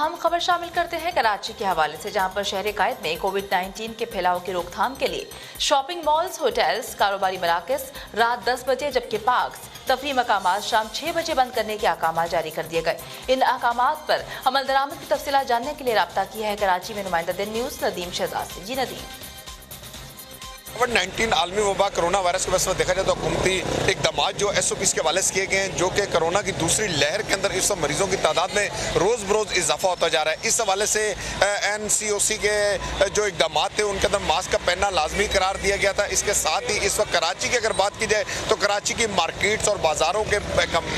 اہم خبر شامل کرتے ہیں کراچی کے حوالے سے، جہاں پر شہر قائد میں کووڈ-19 کے پھیلاؤ کی روک تھام کے لیے شاپنگ مالز، ہوٹلز، کاروباری مراکز رات 10 بجے جبکہ پارکس، تفریح مقامات شام 6 بجے بند کرنے کے احکامات جاری کر دیے گئے۔ ان احکامات پر عمل درآمد کی تفصیلات جاننے کے لیے رابطہ کیا ہے کراچی میں نمائندہ دن نیوز ندیم شہزاد سے۔ جی ندیم۔ کووڈ-19 عالمی وبا کرونا وائرس کے وجہ سے دیکھا جائے تو حکومتی اقدامات جو ایس او پیز کے حوالے سے کیے گئے ہیں، جو کہ کرونا کی دوسری لہر کے اندر اس وقت مریضوں کی تعداد میں روز بروز اضافہ ہوتا جا رہا ہے۔ اس حوالے سے این سی او سی کے جو اقدامات تھے ان کے اندر ماسک کا پہننا لازمی قرار دیا گیا تھا۔ اس کے ساتھ ہی اس وقت کراچی کی اگر بات کی جائے تو کراچی کی مارکیٹس اور بازاروں کے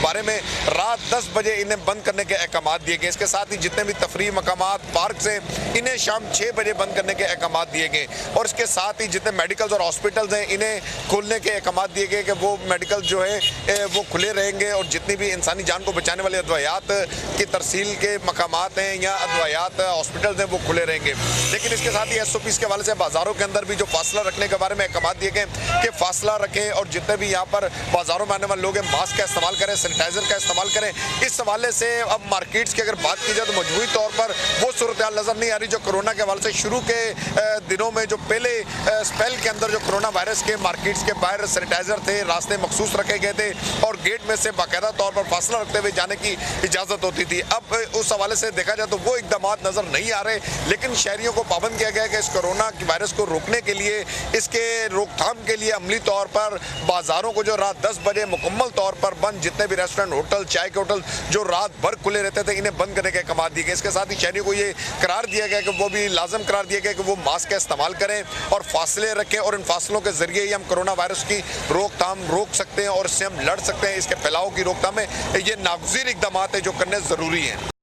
بارے میں رات 10 بجے انہیں بند کرنے کے احکامات دیے گئے۔ اس کے ساتھ ہی جتنے بھی تفریح مقامات، پارکس ہیں، انہیں شام 6 بجے بند کرنے کے احکامات دیے گئے، اور اس کے ساتھ ہی جتنے میڈیکل اور ہاسپٹلز ہیں انہیں کھولنے کے احکامات دیے گئے کہ وہ میڈیکل جو ہے وہ کھلے رہیں گے، اور جتنی بھی انسانی جان کو بچانے والے ادویات کی ترسیل کے مقامات ہیں یا ادویات ہاسپٹلز ہیں وہ کھلے رہیں گے۔ لیکن اس کے ساتھ ہی ایس او پیز کے حوالے سے بازاروں کے اندر بھی جو فاصلہ رکھنے کے بارے میں احکامات دیے گئے کہ فاصلہ رکھیں، اور جتنے بھی یہاں پر بازاروں میں آنے والے لوگ ہیں ماسک کا استعمال کریں، سینیٹائزر کا استعمال کریں۔ اس حوالے سے اب مارکیٹس کی اگر بات کی جائے تو مجموعی طور پر وہ صورتحال نظر نہیں آ رہی جو کرونا کے حوالے سے شروع کے دنوں میں، جو پہلے اسپیل کے اندر جو کرونا وائرس کے مارکیٹس کے باہر سینیٹائزر تھے، راستے مخصوص رکھے گئے تھے اور گیٹ میں سے باقاعدہ طور پر فاصلہ رکھتے ہوئے جانے کی اجازت ہوتی تھی۔ اب اس حوالے سے دیکھا جائے تو وہ اقدامات نظر نہیں آ رہے، لیکن شہریوں کو پابند کیا گیا کہ اس کرونا وائرس کو روکنے کے لیے، اس کے روک تھام کے لیے عملی طور پر بازاروں کو جو رات 10 بجے مکمل طور پر بند، جتنے بھی ریسٹورینٹ، ہوٹل، چائے کے ہوٹل جو رات بھر کھلے رہتے تھے انہیں بند کرنے کے احکامات دیے گئے۔ اس کے ساتھ ہی شہریوں کو یہ قرار دیا گیا کہ وہ بھی لازم قرار دیا گیا کہ وہ ماسک کا استعمال کریں اور فاصلے رکھیں، اور ان فاصلوں کے ذریعے ہی ہم کرونا وائرس کی روک تھام روک سکتے ہیں اور اس سے ہم لڑ سکتے ہیں۔ اس کے پھیلاؤ کی روک تھام میں یہ ناگزیر اقدامات ہیں جو کرنے ضروری ہیں۔